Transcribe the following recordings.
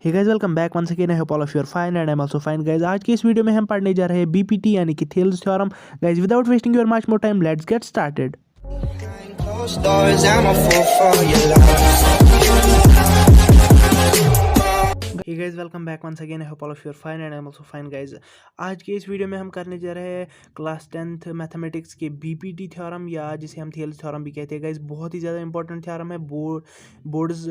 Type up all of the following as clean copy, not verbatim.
Hey guys welcome back once again. I hope all of you are fine and I am also fine guys. आज की इस video में हम पढ़ने जा रहे हैं बीपीटी यानी कि Thales theorem. Guys without wasting your much more time let's get started. Closed doors, I'm a fool for your love. Hey guys welcome back once again. I hope all of you are fine and I am also fine guys. आज के इस video में हम करने जा रहे हैं class 10th mathematics के बीपीटी थ्योरम या जिसे हम थेल्स थ्योरम भी कहते हैं गाइस। बहुत ही ज़्यादा इंपॉर्टेंट थ्योरम है, बोर्ड्स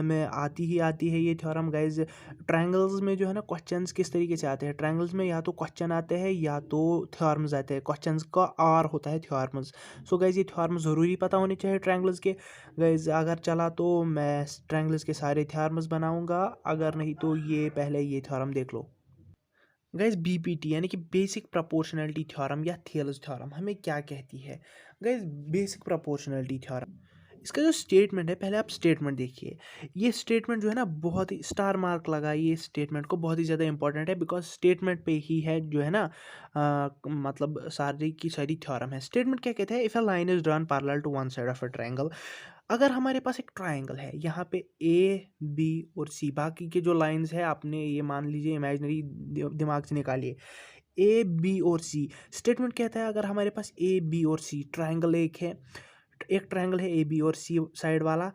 में आती है ये थ्योरम गाइस। ट्रायंगल्स में जो है ना क्वेश्चंस किस तरीके से आते हैं, ट्रायंगल्स में या तो क्वेश्चन आते हैं या तो थ्योरम्स आते हैं। क्वेश्चंस का आर होता है थ्योरम्स। सो गाइस ये थ्योरम ज़रूरी पता होने चाहिए ट्रायंगल्स के गाइस। अगर चला तो मैं ट्रायंगल्स के सारे थ्योरम्स बनाऊंगा, अगर नहीं तो ये पहले ये थ्योरम देख लो गाइस। बीपीटी यानी कि बेसिक प्रोपोर्शनैलिटी थ्योरम या थेल्स थ्योरम हमें क्या कहती है गाइस? बेसिक प्रोपोर्शनैलिटी थ्योरम, इसका जो स्टेटमेंट है, पहले आप स्टेटमेंट देखिए। ये स्टेटमेंट जो है ना बहुत ही स्टार मार्क लगाइए इस स्टेटमेंट को, बहुत ही ज़्यादा इंपॉर्टेंट है बिकॉज स्टेटमेंट पे ही है जो है ना मतलब सारी की सारी थ्योरम है। स्टेटमेंट क्या कहते हैं? If a line is drawn parallel to one side of a triangle. अगर हमारे पास एक ट्रायंगल है, यहाँ पे ए बी और सी, बाकी के जो लाइंस है आपने ये मान लीजिए इमेजिनरी दिमाग से निकालिए, ए बी और सी। स्टेटमेंट कहता है अगर हमारे पास ए बी और सी ट्रायंगल एक ट्रायंगल है ए बी और सी साइड वाला,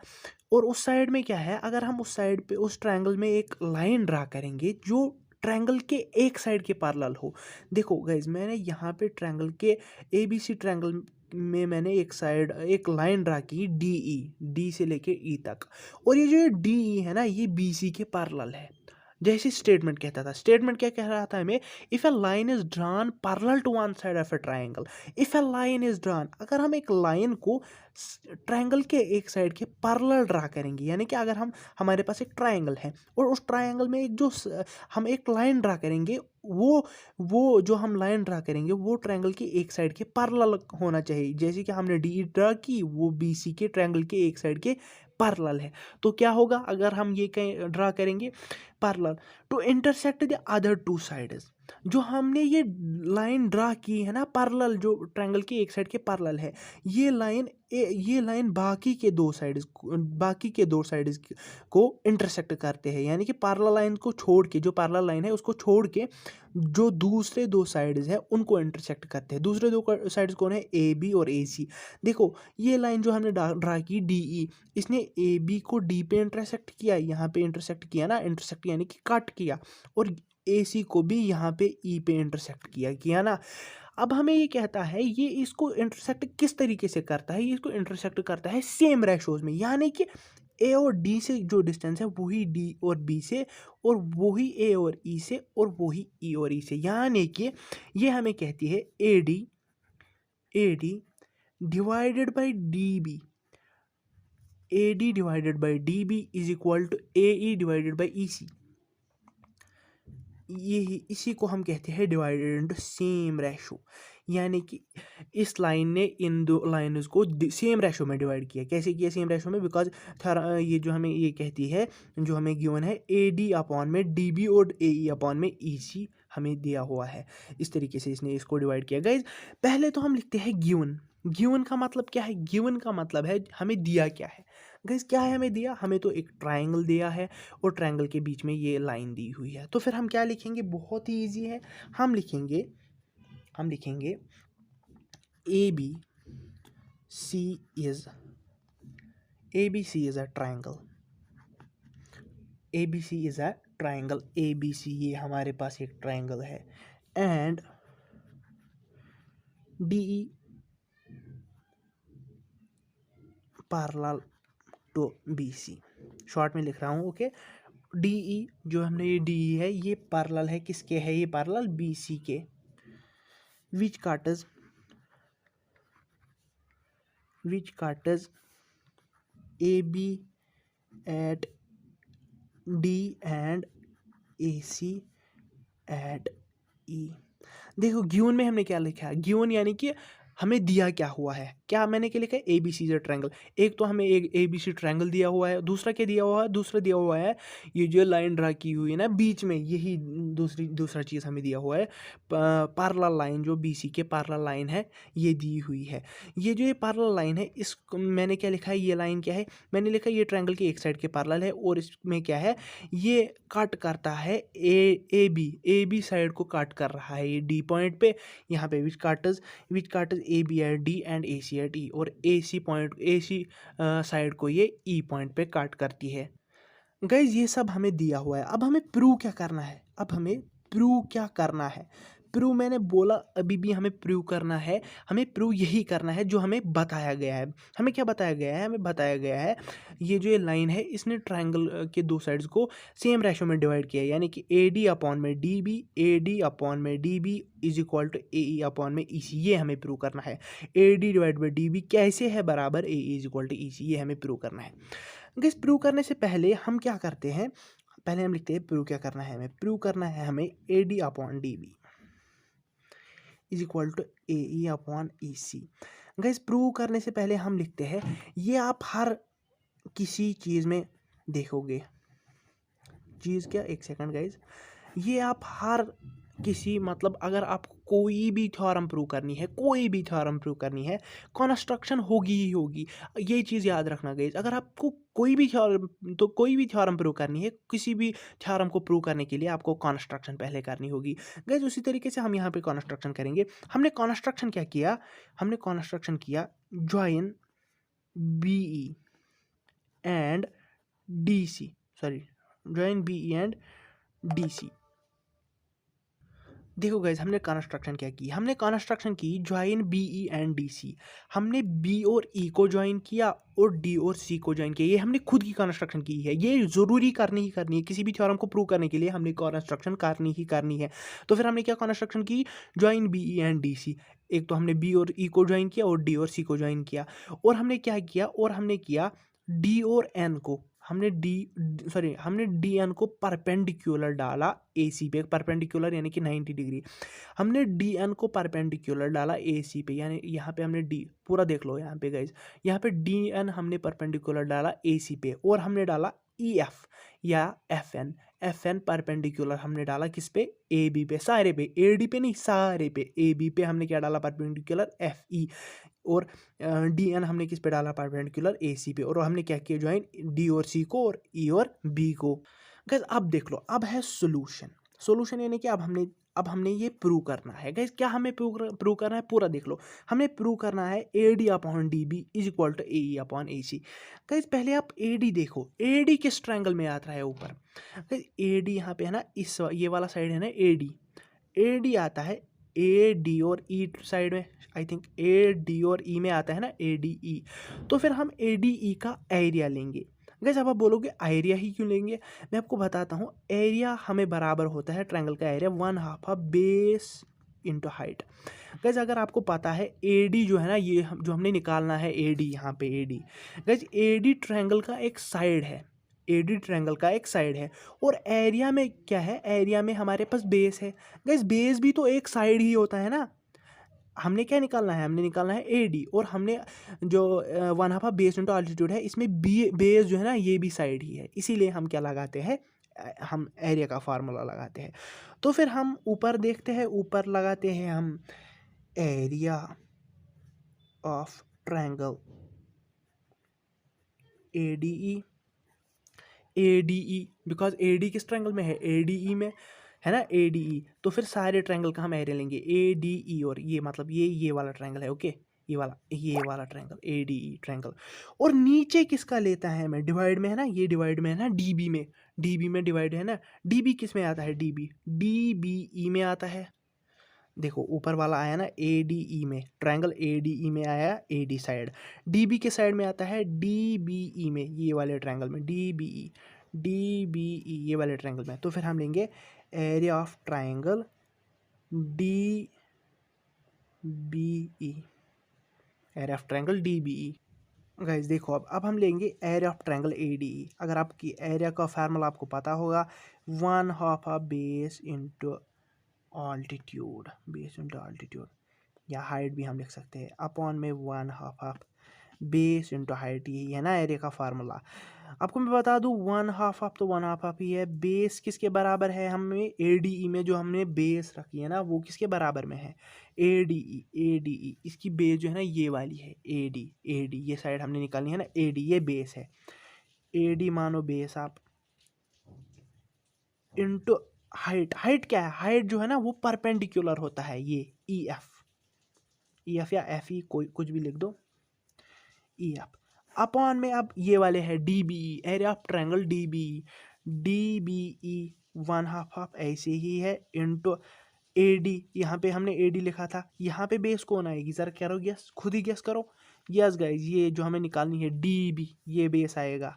और उस साइड में क्या है, अगर हम उस साइड पे उस ट्रायंगल में एक लाइन ड्रा करेंगे जो ट्रायंगल के एक साइड के पैरेलल हो। देखो गाइज, मैंने यहाँ पे ट्रायंगल के ए बी सी ट्रायंगल में मैंने एक लाइन ड्रा की डी से लेके ई तक, और ये जो डी ई है ना ये बी सी के पैरेलल है। जैसे स्टेटमेंट कहता था, स्टेटमेंट क्या कह रहा था हमें? If a line is drawn parallel to one side of a triangle. If a line is drawn, अगर हम एक लाइन को ट्रायंगल के एक साइड के पैरेलल ड्रा करेंगे, यानी कि अगर हमारे पास एक ट्रायंगल है और उस ट्रायंगल में हम एक लाइन ड्रा करेंगे, वो जो हम लाइन ड्रा करेंगे वो ट्रायंगल के एक साइड के पैरेलल होना चाहिए। जैसे कि हमने डी ड्रा की, वो बी सी के ट्रायंगल के एक साइड के पैरेलल है। तो क्या होगा अगर हम ये कहीं ड्रा करेंगे? Parallel to intersect the other two sides. जो हमने ये लाइन ड्रा की है ना पैरेलल, जो ट्रायंगल के एक साइड के पैरेलल है, ये लाइन बाकी के दो साइड्स को इंटरसेक्ट करते हैं। यानी कि पैरेलल लाइन को छोड़ के, जो पैरेलल लाइन है उसको छोड़ के जो दूसरे दो साइड्स है उनको इंटरसेक्ट करते हैं। दूसरे दो साइड्स कौन है? ए बी और ए सी। देखो ये लाइन जो हमने ड्रा की डी ई, इसने ए बी को डी पे इंटरसेक्ट किया, यहाँ पे इंटरसेक्ट किया ना, इंटरसेक्ट यानी कि कट किया, और ए सी को भी यहाँ पे ई पे इंटरसेक्ट किया ना। अब हमें ये कहता है ये इसको इंटरसेक्ट किस तरीके से करता है? ये इसको इंटरसेक्ट करता है सेम रेशोज में, यानी कि ए और डी से जो डिस्टेंस है वही डी और बी से, और वही ए और ई से, और वही ई और ई से। यानी कि ये हमें कहती है A D divided by D B, A D divided by D B is equal to A E divided by E C. इसी को हम कहते हैं डिवाइडेड इनटू सेम रेशो। यानी कि इस लाइन ने इन दो लाइन्स को सेम रेशो में डिवाइड किया। कैसे किया सेम रेशो में? बिकॉज ये जो हमें ये कहती है, जो हमें गिवन है ए डी अपॉन में डी बी और ए ई अपॉन में ई सी हमें दिया हुआ है। इस तरीके से इसने इसको डिवाइड किया। गाइज पहले तो हम लिखते हैं गिवन का मतलब क्या है? गिवन का मतलब है हमें दिया क्या है। गाइज क्या है हमें दिया? हमें तो एक ट्रायंगल दिया है और ट्रायंगल के बीच में ये लाइन दी हुई है। तो फिर हम क्या लिखेंगे? बहुत ही ईजी है। हम लिखेंगे A B C is a triangle. A B C is a triangle. A B C ये हमारे पास एक ट्रायंगल है, and D E parallel to B C. Short में लिख रहा हूँ, ओके। डी ई जो हमने ये डी ई है ये पैरेलल है, किसके है? ये पैरेलल बी सी के। Which cuts A B at D and A C at E. देखो गिवन में हमने क्या लिखा है? गिवन यानी कि हमें दिया क्या हुआ है, क्या मैंने क्या लिखा है, ए बी सी ट्रायंगल। एक तो हमें एक ए बी सी ट्रायंगल दिया हुआ है, दूसरा क्या दिया हुआ है, दूसरा दिया हुआ है ये जो लाइन ड्रा की हुई है ना बीच में, यही दूसरा चीज़ हमें दिया हुआ है, पैरेलल लाइन जो बी सी के पैरेलल लाइन है ये दी हुई है। ये जो ये पैरेलल लाइन है इस मैंने क्या लिखा है, ये लाइन क्या है, मैंने लिखा है ये ट्रायंगल के एक साइड के पैरेलल है और इसमें क्या है, ये कट करता है ए बी साइड को कट कर रहा है ये डी पॉइंट पे, यहाँ पे which cuts A B at D and A C at E, और ए सी साइड को ये ई पॉइंट पे कट करती है। गाइज ये सब हमें दिया हुआ है, अब हमें प्रूव क्या करना है, प्रूव मैंने बोला अभी भी हमें प्रूव करना है, हमें प्रूव यही करना है जो हमें बताया गया है। हमें क्या बताया गया है, हमें बताया गया है ये जो ये लाइन है इसने ट्रायंगल के दो साइड्स को सेम रेशो में डिवाइड किया है, यानी कि ए डी अपॉन में D B, A D upon में D B is equal to A E upon में ई सी, ये हमें प्रूव करना है। A D divide by D B कैसे है बराबर A is equal to E C, ये हमें प्रूव करना है। गाइस प्रूव करने से पहले हम क्या करते हैं, पहले हम लिखते हैं प्रूव क्या करना है हमें, प्रूव करना है हमें A D upon D B is equal to A E upon E C. Guys prove करने से पहले हम लिखते हैं, ये आप हर किसी चीज़ में देखोगे, चीज़ क्या, एक सेकंड गाइस, ये आप हर किसी मतलब अगर आपको कोई भी थ्योरम प्रूव करनी है कॉन्स्ट्रक्शन होगी ही होगी, ये चीज़ याद रखना गाइस। अगर आपको कोई भी थ्योरम प्रूव करनी है, किसी भी थ्योरम को प्रूव करने के लिए आपको कॉन्स्ट्रक्शन पहले करनी होगी गाइस। उसी तरीके से हम यहाँ पे कॉन्स्ट्रक्शन करेंगे। हमने कॉन्स्ट्रक्शन क्या किया, हमने कॉन्स्ट्रक्शन किया join B E and D C, sorry join B E and D C. देखो गाइज हमने कॉन्स्ट्रक्शन क्या की, हमने कॉन्स्ट्रक्शन की join B E and D C. हमने बी और ई को ज्वाइन किया और डी और सी को ज्वाइन किया, ये हमने खुद की कॉन्स्ट्रक्शन की है, ये ज़रूरी करनी है, किसी भी थ्योरम को प्रूव करने के लिए हमने कॉन्स्ट्रक्शन करनी है। तो फिर हमने क्या कॉन्स्ट्रक्शन की, join B E and D C. एक तो हमने बी और ई को ज्वाइन किया और डी और सी को ज्वाइन किया, और हमने क्या किया, और हमने किया डी और एन को, हमने डी एन को परपेंडिकुलर डाला ए सी पे, परपेंडिकुलर यानी कि 90 डिग्री। हमने डी एन को परपेंडिकुलर डाला ए सी पे, यानी यहाँ पे हमने डी पूरा देख लो यहाँ पे गाइज, यहाँ पे डी एन हमने परपेंडिकुलर डाला ए सी पे, और हमने डाला ई एफ या एफ एन परपेंडिकुलर हमने डाला किस पे, ए बी पे, सारे पे, ए डी पे नहीं सारे पे, ए बी पे हमने क्या डाला परपेंडिकुलर एफ ई, और डी एन हमने किस पे डाला परपेंडिकुलर ए सी पे, और हमने क्या किया ज्वाइन डी और सी को और ई और बी को। गाइस अब देख लो, अब है सोल्यूशन यानी कि अब हमने ये प्रूव करना है। गाइस क्या हमें प्रूव करना है, पूरा देख लो, हमें प्रूव करना है A D upon D B is equal to A E upon A C. Guys पहले आप ए डी देखो, ए डी किस ट्रायंगल में आता है ऊपर, गाइस ए डी यहाँ पे है ना, ये वाला साइड है ना ए डी आता है ए डी और ई साइड में, आई थिंक ए डी और ई में आता है ना ए डी ई। तो फिर हम ए डी ई का एरिया लेंगे। गैस अब आप बोलोगे एरिया ही क्यों लेंगे, मैं आपको बताता हूँ। एरिया हमें बराबर होता है ट्रायंगल का area 1/2 base into height. Gas अगर आपको पता है ए डी जो है ना, ये जो हमने निकालना है ए डी, यहाँ पे A D, gas A D triangle का एक साइड है, और एरिया में क्या है, एरिया में हमारे पास बेस है। गैस बेस भी तो एक साइड ही होता है ना, हमने क्या निकालना है, हमने निकालना है ए डी, और हमने जो 1/2 बेस इंटू आल्टीट्यूड है, इसमें बेस जो है ना ये भी साइड ही है, इसीलिए हम क्या लगाते हैं, हम एरिया का फार्मूला लगाते हैं। तो फिर हम ऊपर देखते हैं, ऊपर लगाते हैं हम area of triangle A D E, because A D किस ट्रायंगल में है, ए डी ई में है ना, ए डी ई। तो फिर सारे ट्रायंगल का हम एरिया लेंगे ए डी ई, और ये मतलब ये वाला ट्रायंगल है, ओके, ये वाला triangle A D E triangle. और नीचे किसका लेता है हमें, डिवाइड में है ना, ये डिवाइड में है ना डी बी में डिवाइड है ना, डी बी किस में आता है, डी बी ई में आता है। देखो ऊपर वाला आया ना ए डी ई में, ट्रायंगल ए डी ई में आया A D side, D B के साइड में आता है डी बी ई में, ये वाले ट्रायंगल में डी बी ई ये वाले ट्रायंगल में। तो फिर हम लेंगे area of triangle D B E, area of triangle D B E. Guys देखो अब हम लेंगे area of triangle A D E. अगर आपकी एरिया का फार्मूला आपको पता होगा, 1/2 बेस इंटू आल्टीट्यूड, या हाइट भी हम लिख सकते हैं, अपॉन में 1/2 ऑफ बेस इंटू हाइट, यही है ना एरिया का फार्मूला। आपको मैं बता दूं 1/2 ऑफ तो 1/2 ऑफ ही है। बेस किसके बराबर है, हमें ADE में जो हमने बेस रखी है ना वो किसके बराबर में है, ADE इसकी बेस जो है ना ये वाली है, AD ये साइड हमने निकालनी है ना, AD ये बेस है, AD मानो बेस आप, इंटू हाइट क्या है, हाइट जो है ना वो परपेंडिकुलर होता है, ये EF या FE कोई कुछ भी लिख दो, EF अपॉन में अब ये वाले है DBE, area of triangle DBE 1/2 of ऐसे ही है इंटू AD, यहाँ पे हमने AD लिखा था, यहाँ पे बेस कौन आएगी ज़रा करो गेस, खुद ही गेस करो। यस गाइज ये जो हमें निकालनी है DB ये बेस आएगा,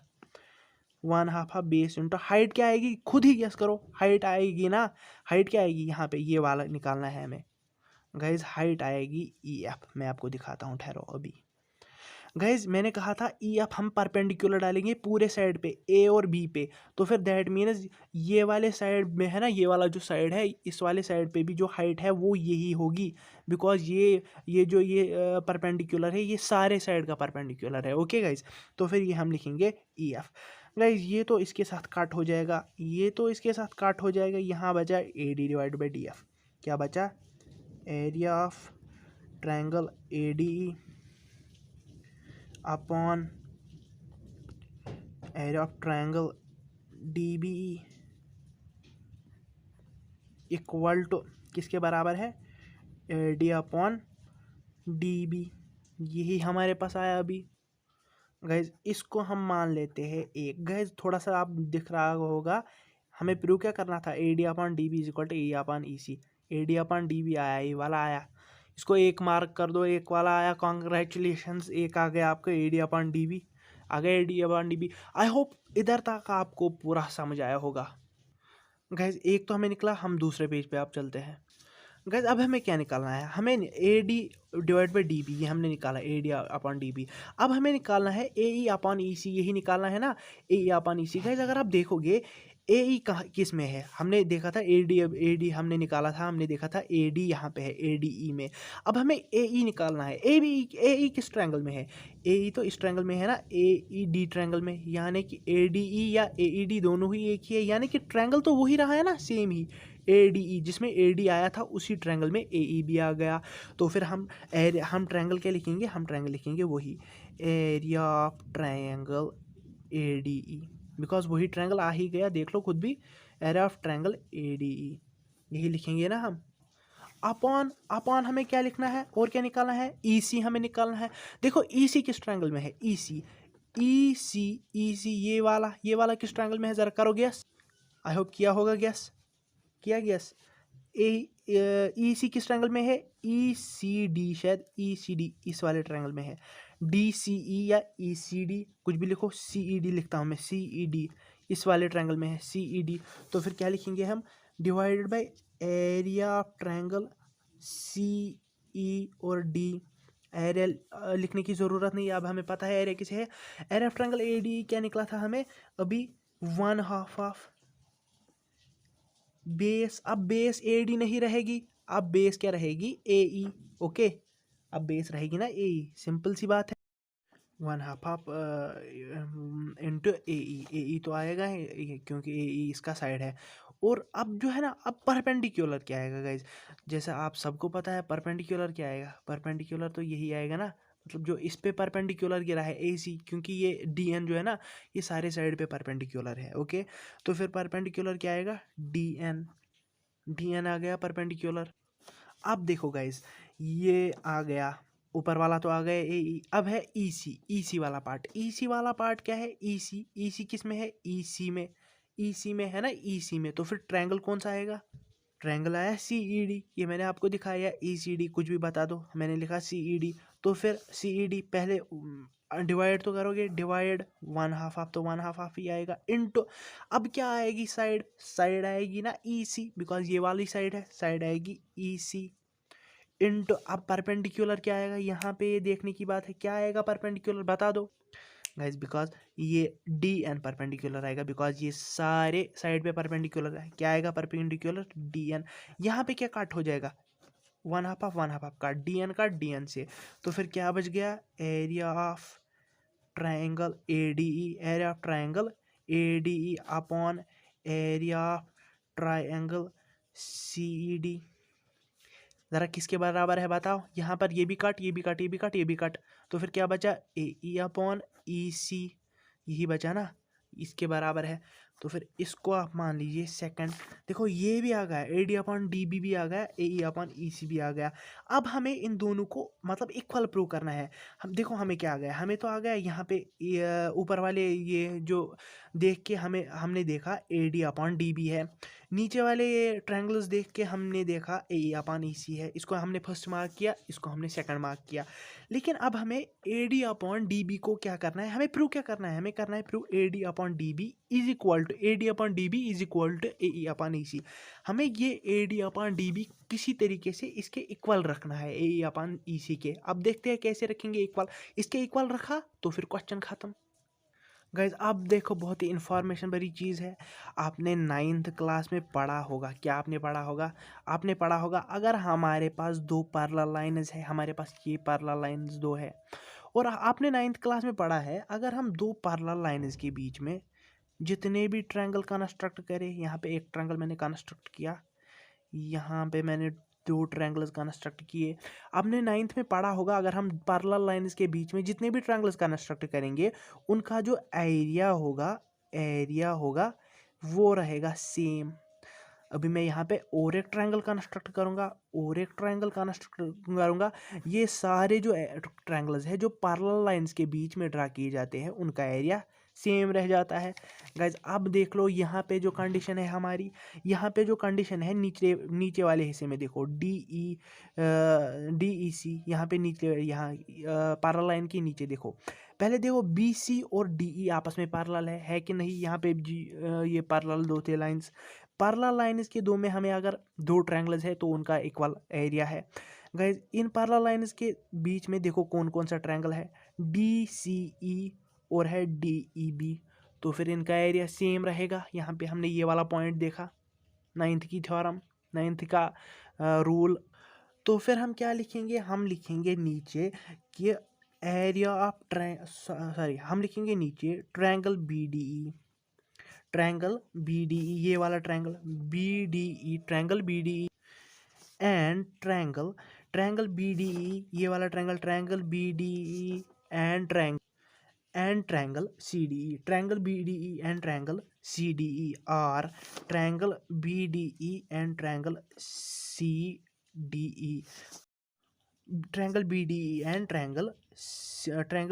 1/2 ऑफ बेस इंटू हाइट क्या आएगी, खुद ही गेस करो, हाइट आएगी ना, हाइट क्या आएगी यहाँ पे ये वाला निकालना है हमें गाइज, हाइट आएगी EF, मैं आपको दिखाता हूँ ठहरो अभी। गाइज मैंने कहा था EF हम परपेंडिकुलर डालेंगे पूरे साइड पे A और B पे, तो फिर दैट मीन्स ये वाले साइड में है ना, ये वाला जो साइड है इस वाले साइड पे भी जो हाइट है वो यही होगी, बिकॉज ये जो ये परपेंडिकुलर है ये सारे साइड का परपेंडिकुलर है। ओके गाइज, तो फिर ये हम लिखेंगे EF। गाइज ये तो इसके साथ काट हो जाएगा, ये तो इसके साथ काट हो जाएगा, यहाँ बचा AD डिवाइड बाई DF, क्या बचा, area of triangle ADE upon area of triangle DBE equal to किसके बराबर है, AD अपॉन DB, यही हमारे पास आया अभी। गैज इसको हम मान लेते हैं एक, गैज थोड़ा सा आप दिख रहा होगा, हमें प्रूव क्या करना था, AD upon DB is equal to AE upon EC, AD upon DB आया, ये वाला आया, इसको एक मार्क कर दो, एक वाला आया, कॉन्ग्रेचुलेशंस, एक आ गया आपका AD अपॉन DB आ गया, AD upon DB। I hope इधर तक आपको पूरा समझ आया होगा। गैज एक तो हमें निकला, हम दूसरे पेज पे आप चलते हैं। गैज अब हमें क्या निकालना है, हमें AD डिवाइड बाई DB ये हमने निकाला, AD अपॉन DB। अब हमें निकालना है AE अपॉन EC, यही निकालना है ना, AE अपॉन EC। गैज अगर आप देखोगे AE कहाँ किस में है, हमने देखा था AD हमने निकाला था, हमने देखा था AD यहाँ पे है ADE में। अब हमें AE निकालना है, AE किस ट्रायंगल में है, AE तो इस ट्रायंगल में है ना, AED ट्रायंगल में, यानी कि ADE या AED दोनों ही एक ही है, यानी कि ट्रायंगल तो वही रहा है ना, सेम ही ADE, जिसमें AD आया था उसी ट्रायंगल में AE भी आ गया। तो फिर हम ट्रायंगल क्या लिखेंगे, हम ट्रायंगल लिखेंगे वही area of triangle ADE, because वही ट्रायंगल आ ही गया, देख लो खुद भी, एरिया ऑफ ट्रायंगल ADE यही लिखेंगे ना हम। अपॉन हमें क्या लिखना है और क्या निकालना है, EC हमें निकालना है। देखो EC किस ट्रायंगल में है, EC ये वाला किस ट्रायंगल में है, ज़रा करो गैस, आई होप किया होगा गैस, किया गैस। EC किस ट्रायंगल में है, ECD, शायद ECD इस वाले ट्रायंगल में है, DCE या ECD कुछ भी लिखो, CED लिखता हूँ मैं, CED इस वाले ट्रायंगल में है, CED। तो फिर क्या लिखेंगे हम, divided by area of triangle CE और D। एरिया लिखने की ज़रूरत नहीं है, अब हमें पता है एरिया किसे है, एरिया ऑफ ट्रायंगल AD क्या निकला था हमें अभी, 1/2 ऑफ बेस। अब बेस AD नहीं रहेगी, अब बेस क्या रहेगी, AE। ओके, अब बेस रहेगी ना AE, सिंपल सी बात है, 1/2 ऑफ इंटू AE तो आएगा ही, क्योंकि AE इसका साइड है। और अब जो है ना, अब परपेंडिकुलर क्या आएगा गाइज, जैसा आप सबको पता है परपेंडिकुलर क्या आएगा, परपेंडिकुलर तो यही आएगा ना, मतलब जो इस पे परपेंडिकुलर गिरा है AC, क्योंकि ये DN जो है ना ये सारे साइड पे परपेंडिकुलर है। ओके, तो फिर परपेंडिकुलर क्या आएगा, DN आ गया परपेंडिकुलर। अब देखो गाइज ये आ गया, ऊपर वाला तो आ गया AE, अब है EC वाला पार्ट क्या है, EC किस में है, EC में है ना, EC में, तो फिर ट्रायंगल कौन सा आएगा, ट्रायंगल आया CED, ये मैंने आपको दिखाया, ECD कुछ भी बता दो, मैंने लिखा CED। तो फिर CED पहले डिवाइड तो करोगे, डिवाइड 1/2 ऑफ तो 1/2 ऑफ ही आएगा, इनटू अब क्या आएगी, साइड आएगी ना EC, बिकॉज ये वाली साइड है, साइड आएगी EC इनटू, अब परपेंडिकुलर क्या आएगा, यहाँ पे ये देखने की बात है, क्या आएगा परपेंडिकुलर बता दो गाइज, बिकॉज ये DN परपेंडिकुलर आएगा, बिकॉज ये सारे साइड पे परपेंडिकुलर है, क्या आएगा परपेंडिकुलर DN। यहाँ पे क्या काट हो जाएगा, वन हाफ ऑफ का डी एन से, तो फिर क्या बच गया, area of triangle A D E, area of triangle A D E upon area of triangle C E D. ज़रा किसके बराबर है बताओ, यहाँ पर ये भी कट, ये भी कट, ये भी कट, ये भी कट, तो फिर क्या बचा, ए ई अपॉन ई सी, यही बचा ना, इसके बराबर है। तो फिर इसको आप मान लीजिए सेकंड। देखो ये भी आ गया, A D upon D B भी आ गया, ए ई अपॉन ई सी भी आ गया। अब हमें इन दोनों को मतलब इक्वल प्रूव करना है। हम देखो हमें क्या आ गया, हमें तो आ गया यहाँ पे ऊपर वाले ये जो देख के हमें हमने देखा A D upon D B है, नीचे वाले ये ट्रायंगल्स देख के हमने देखा ए ई अपॉन ई सी है। इसको हमने फर्स्ट मार्क किया, इसको हमने सेकंड मार्क किया। लेकिन अब हमें A D upon D B को क्या करना है, हमें प्रूव क्या करना है, हमें करना है prove A D upon D B is equal to A D upon D B is equal to A E upon E C. हमें ये A D upon D B किसी तरीके से इसके इक्वल रखना है ए ई अपॉन ई सी के। अब देखते हैं कैसे रखेंगे इक्वल। इसके इक्वल रखा तो फिर क्वेश्चन खत्म। गाइज अब देखो बहुत ही इंफॉर्मेशन भरी चीज़ है, आपने 9th क्लास में पढ़ा होगा। क्या आपने पढ़ा होगा, आपने पढ़ा होगा अगर हमारे पास दो पैरेलल लाइन्स है, हमारे पास ये पैरेलल लाइन्स दो है, और आपने 9th क्लास में पढ़ा है अगर हम दो पैरेलल लाइन्स के बीच में जितने भी ट्रायंगल कंस्ट्रक्ट करें, यहाँ पे एक ट्रायंगल मैंने कंस्ट्रक्ट किया, यहाँ पे मैंने दो ट्रायंगल्स कंस्ट्रक्ट किए। आपने 9th में पढ़ा होगा अगर हम पैरेलल लाइन्स के बीच में जितने भी ट्रायंगल्स कंस्ट्रक्ट करेंगे उनका जो एरिया होगा वो रहेगा सेम। अभी मैं यहाँ पे और एक ट्रायंगल कंस्ट्रक्ट करूँगा, और एक ट्रायंगल कंस्ट्रक्ट करूँगा, ये सारे जो ट्रायंगल्स है जो पैरेलल लाइन्स के बीच में ड्रा किए जाते हैं उनका एरिया सेम रह जाता है। गाइज अब देख लो यहाँ पे जो कंडीशन है हमारी, यहाँ पे जो कंडीशन है नीचे वाले हिस्से में देखो डी ई सी, यहाँ पे नीचे, यहाँ पैरेलल लाइन के नीचे देखो, पहले देखो बी सी और डी ई आपस में पैरेलल है कि नहीं। यहाँ पे ये पैरेलल दो थे लाइंस, पैरेलल लाइन्स के दो में हमें अगर दो ट्रायंगल्स है तो उनका इक्वल एरिया है। गाइज इन पैरेलल लाइन्स के बीच में देखो कौन कौन सा ट्रायंगल है, डी सी ई और है डी ई बी, तो फिर इनका एरिया सेम रहेगा। यहाँ पे हमने ये वाला पॉइंट देखा, 9th की थ्योरम, 9th का रूल। तो फिर हम क्या लिखेंगे, हम लिखेंगे नीचे कि एरिया ऑफ हम लिखेंगे नीचे triangle B D E, triangle B D E, ये वाला triangle B D E, triangle B D E and triangle B D E, ये वाला triangle B D E and triangle C D E, triangle B D E and triangle C D E are triangle B D E and triangle C D E, triangle B D E and triangle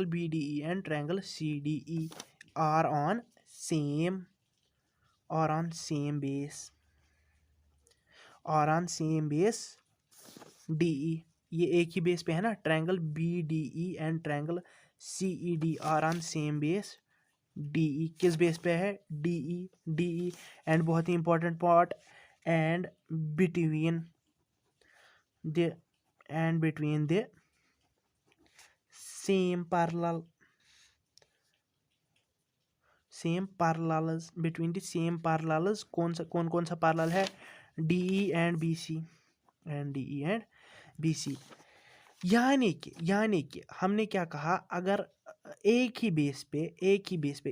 B D E and triangle C D E are on same base D E, ये एक ही base पे है ना, triangle B D E and triangle C E D are on same base D E. किस base पे है, D E and बहुत ही important part, and between the same parallels between the same parallels, कौन कौन सा पैरेलल है, D E and B C. यानी कि हमने क्या कहा, अगर एक ही बेस पे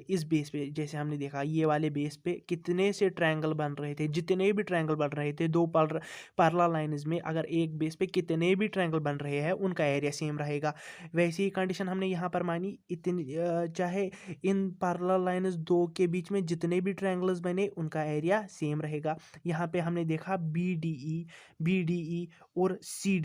इस बेस पे जैसे हमने देखा ये वाले बेस पे कितने से ट्रायंगल बन रहे थे, जितने भी ट्रायंगल बन रहे थे दो पैरेलल लाइन्स में, अगर एक बेस पे कितने भी ट्रायंगल बन रहे हैं उनका एरिया सेम रहेगा। वैसे ही कंडीशन हमने यहाँ पर मानी, इतनी चाहे इन पैरेलल लाइन्स दो के बीच में जितने भी ट्रायंगल्स बने उनका एरिया सेम रहेगा। यहाँ पे हमने देखा बी डी ई और सी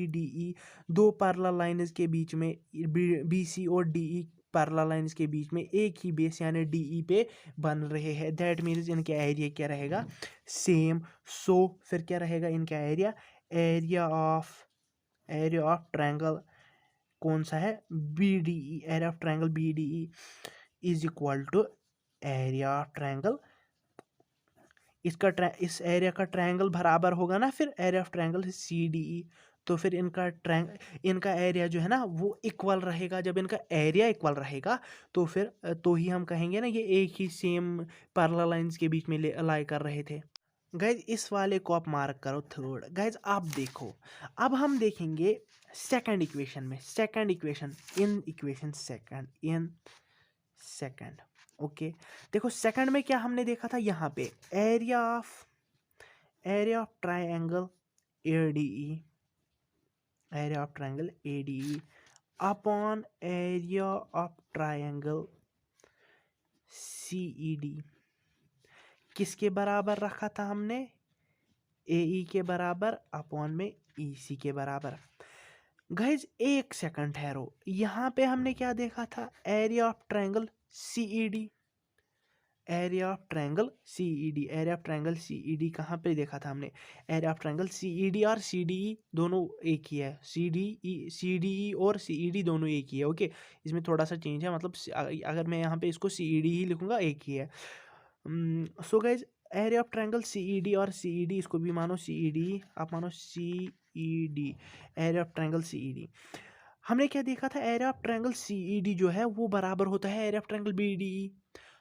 डी ई दो पैरेलल लाइन्स के बीच में, बी सी और डी ई पैरेलल लाइन्स के बीच में एक ही बेस यानी डी ई पे बन रहे हैं। दैट मीन्स इनका एरिया क्या रहेगा, सेम। सो फिर क्या रहेगा इनका एरिया ऑफ ट्रायंगल कौन सा है, B D E, area of triangle B D E is equal to area of triangle, इस एरिया का ट्रायंगल बराबर होगा ना फिर area of triangle C D E. तो फिर इनका एरिया जो है ना वो इक्वल रहेगा। जब इनका एरिया इक्वल रहेगा तो फिर तो ही हम कहेंगे ना ये एक ही सेम पैरेलल लाइंस के बीच में लाई कर रहे थे। गाइज इस वाले को आप मार्क करो थर्ड। गाइज आप देखो, अब हम देखेंगे सेकंड इक्वेशन में, second equation in equation second in second. Okay, देखो सेकंड में क्या हमने देखा था, यहाँ पे area of triangle ADE, area of triangle ADE upon area of triangle CED किसके बराबर रखा था हमने, एई के बराबर अपॉन में ईसी के बराबर। गाइज एक सेकंड ठहरो, यहाँ पे हमने क्या देखा था, area of triangle CED, area of triangle CED, area of triangle CED कहाँ पे देखा था हमने, एरिया ऑफ ट्रायंगल सीईडी और सीडीई दोनों एक ही है, सीडीई और सीईडी दोनों एक ही है। ओके, इसमें थोड़ा सा चेंज है, मतलब अगर मैं यहाँ पे इसको सीईडी ही लिखूंगा एक ही है। So guys area of triangle CED और सीईडी, इसको भी मानो सीईडी, आप मानो CED, area of triangle CED. हमने क्या देखा था, एरिया ऑफ ट्रायंगल सीईडी जो है वो बराबर होता है area of triangle BDE.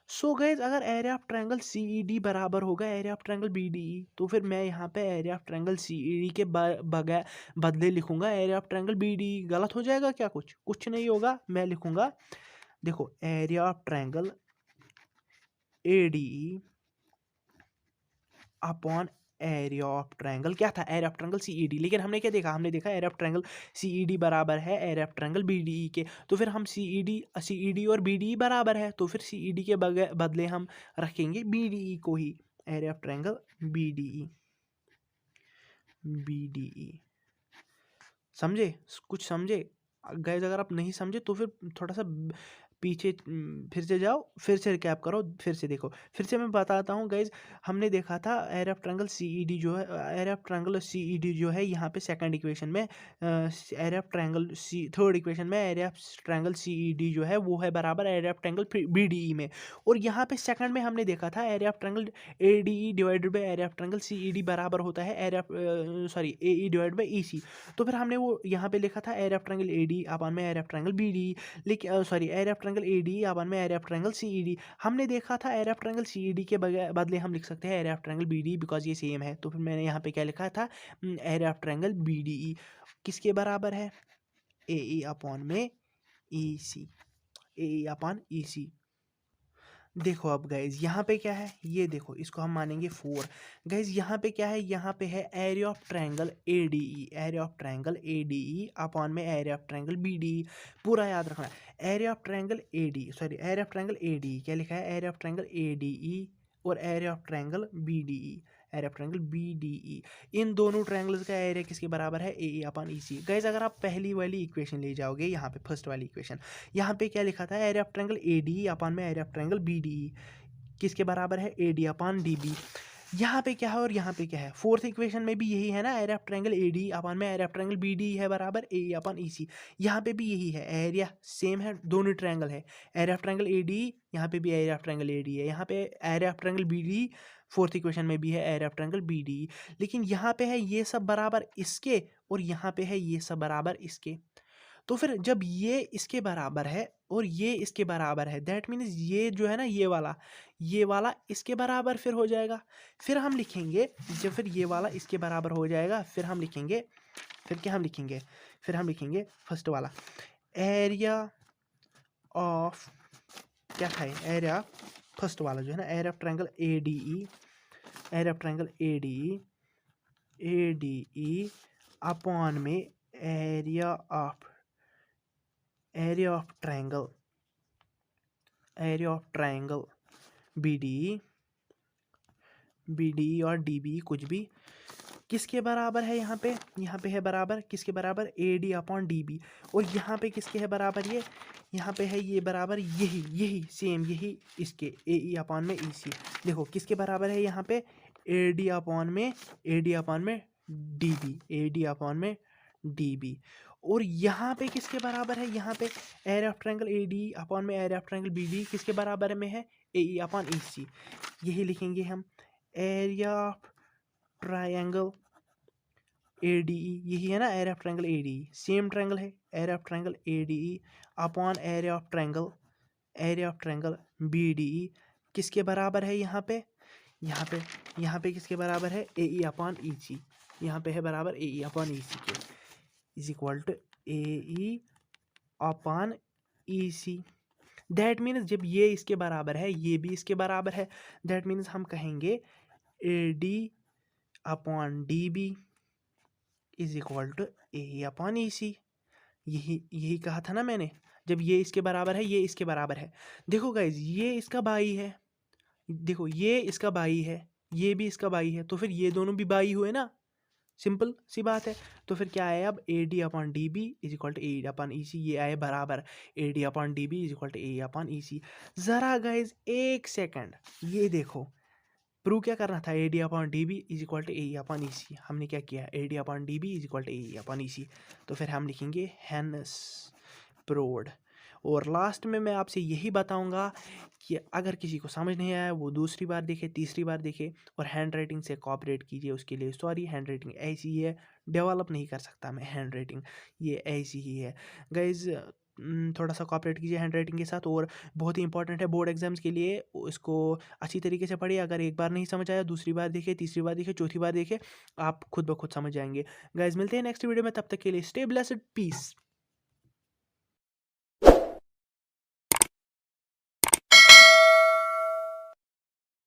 So guys अगर एरिया ऑफ ट्रायंगल सीईडी बराबर होगा एरिया ऑफ ट्रायंगल बीडीई, तो फिर मैं यहाँ पे एरिया ऑफ ट्रायंगल सीईडी के बगैर बदले लिखूंगा एरिया ऑफ ट्रायंगल बीडीई। गलत हो जाएगा क्या, कुछ नहीं होगा, मैं लिखूंगा, देखो area of triangle ADE upon area of triangle, क्या था, एरिया ऑफ ट्रायंगल सीईडी। लेकिन हमने क्या देखा, हमने देखा एरिया ऑफ ट्रायंगल सीईडी बराबर है एरिया ऑफ ट्रायंगल बीडीई के, तो फिर हम सीईडी और बीडीई बराबर है, तो फिर सीईडी के बदले हम रखेंगे बीडीई को ही, area of triangle BDE, BDE. समझे, कुछ समझे गाइज? अगर आप नहीं समझे तो फिर थोड़ा सा पीछे फिर से जाओ, फिर से रिकैप करो, फिर से देखो, फिर से मैं बताता हूँ गाइज। हमने देखा था एरिया ऑफ ट्रायंगल सीईडी जो है, एरिया ऑफ ट्रायंगल सीईडी जो है यहाँ पे सेकंड इक्वेशन में, area of triangle third equation में एरिया ऑफ ट्रायंगल सीईडी जो है वो है बराबर एरिया ऑफ ट्रायंगल बीडीई में। और यहाँ पे सेकंड में हमने देखा था area of triangle ADE divided by area of triangle CED बराबर होता है area sorry AE divided by EC. तो फिर हमने वो यहाँ पे लिखा था area of triangle AD upon में एरिया ऑफ ट्रायंगल बीडी, लेकिन sorry area of triangle AD upon में एरिया ऑफ ट्रायंगल सीईडी। हमने देखा था एरिया ऑफ ट्रायंगल सीईडी के बदले हम लिख सकते हैं area of triangle B D, because ये सेम है। तो फिर मैंने यहाँ पे क्या लिखा था, एरिया ऑफ ट्रायंगल बीडीई किसके बराबर है, एई अपॉन में ईसी, एई अपॉन ईसी। देखो अब गाइज यहाँ पे क्या है, ये देखो इसको हम मानेंगे 4। गाइज यहाँ पे क्या है, यहाँ पे है area of triangle ADE, area of triangle ADE upon में एरिया ऑफ ट्रायंगल बीडीई। पूरा याद रखना, area of triangle AD sorry area of triangle ADE, क्या लिखा है, एरिया ऑफ ट्रायंगल एडीई और area of triangle BDE, area of triangle BDE. इन दोनों ट्रायंगल्स का एरिया किसके बराबर है, ए अपॉन ई सी। गाइज अगर आप पहली वाली इक्वेशन ले जाओगे, यहाँ पे फर्स्ट वाली इक्वेशन, यहाँ पे क्या लिखा था, area of triangle A D upon में area of triangle B D किसके बराबर है, A D upon D B. यहाँ पे क्या है और यहाँ पे क्या है, फोर्थ इक्वेशन में भी यही है ना, area of triangle A D upon में area of triangle B D है बराबर ए अपॉन ई सी। यहाँ पे भी यही है, एरिया सेम है, दोनों ट्रायंगल है, area of triangle A D, यहाँ पे भी area of triangle A D है, यहाँ पे area of triangle B D, fourth equation में भी है area of triangle B D. लेकिन यहाँ पे है ये सब बराबर इसके और यहाँ पे है ये सब बराबर इसके। तो फिर जब ये इसके बराबर है और ये इसके बराबर है, दैट मीन्स ये जो है ना, ये वाला इसके बराबर फिर हो जाएगा। फिर हम लिखेंगे, जब फिर ये वाला इसके बराबर हो जाएगा, फिर हम लिखेंगे, फिर क्या हम लिखेंगे, फिर हम लिखेंगे फर्स्ट वाला एरिया ऑफ, क्या था, एरिया फर्स्ट वाला जो है ना, area of triangle A D E, area of triangle A D E upon में area of triangle B D और डी बी, कुछ भी किसके बराबर है, यहाँ पे है बराबर किसके बराबर, A D upon D B. और यहाँ पे किसके है बराबर, ये यहाँ पे है ये बराबर यही सेम यही इसके ए ई अपॉन में ई सी। देखो किसके बराबर है, यहाँ पे ए डी अपॉन में D B, A D upon में डी बी। और यहाँ पे किसके बराबर है, यहाँ पे area of triangle A D upon में area of triangle B D किसके बराबर में है, ए ई अपॉन ई सी। यही लिखेंगे हम, area of triangle A D E, यही है ना area of triangle A D E, same triangle है, area of triangle A D E upon area of triangle B D E किसके बराबर है, यहाँ पे यहाँ पे किसके बराबर है, ए ई अपॉन ई सी, यहाँ पे है बराबर ए ई अपॉन ई सी के, is equal to A E upon E C. That means जब ये इसके बराबर है ये भी इसके बराबर है, दैट मीन्स हम कहेंगे A D upon D B is equal to A upon E C. यही यही कहा था ना मैंने, जब ये इसके बराबर है ये इसके बराबर है। देखो गाइज ये इसका भाई है, देखो ये इसका भाई है, ये भी इसका भाई है, तो फिर ये दोनों भी भाई हुए ना, सिंपल सी बात है। तो फिर क्या आया अब, A D upon D B is equal to A upon E C, ये आए बराबर A D upon D B is equal to A upon E C. ज़रा गाइज एक सेकंड, ये देखो प्रूव क्या करना था, A D upon D B is equal to A upon E C, हमने क्या किया, A D upon D B is equal to A upon E C. तो फिर हम लिखेंगे हेंस प्रूव्ड। और लास्ट में मैं आपसे यही बताऊंगा कि अगर किसी को समझ नहीं आया वो दूसरी बार देखे, तीसरी बार देखे, और हैंड राइटिंग से कॉपरेट कीजिए। उसके लिए सॉरी, हैंड राइटिंग ऐसी ही है, डेवलप नहीं कर सकता मैं हैंड राइटिंग, ये ऐसी ही है गाइज। थोड़ा सा कॉपरेट कीजिए हैंड राइटिंग के साथ। और बहुत ही इंपॉर्टेंट है बोर्ड एग्जाम्स के लिए, इसको अच्छी तरीके से पढ़िए। अगर एक बार नहीं समझ आया दूसरी बार देखे, तीसरी बार देखे, चौथी बार देखे, आप खुद ब खुद समझ जाएंगे। गाइज मिलते हैं नेक्स्ट वीडियो में, तब तक के लिए स्टे ब्लेस्ड, पीस।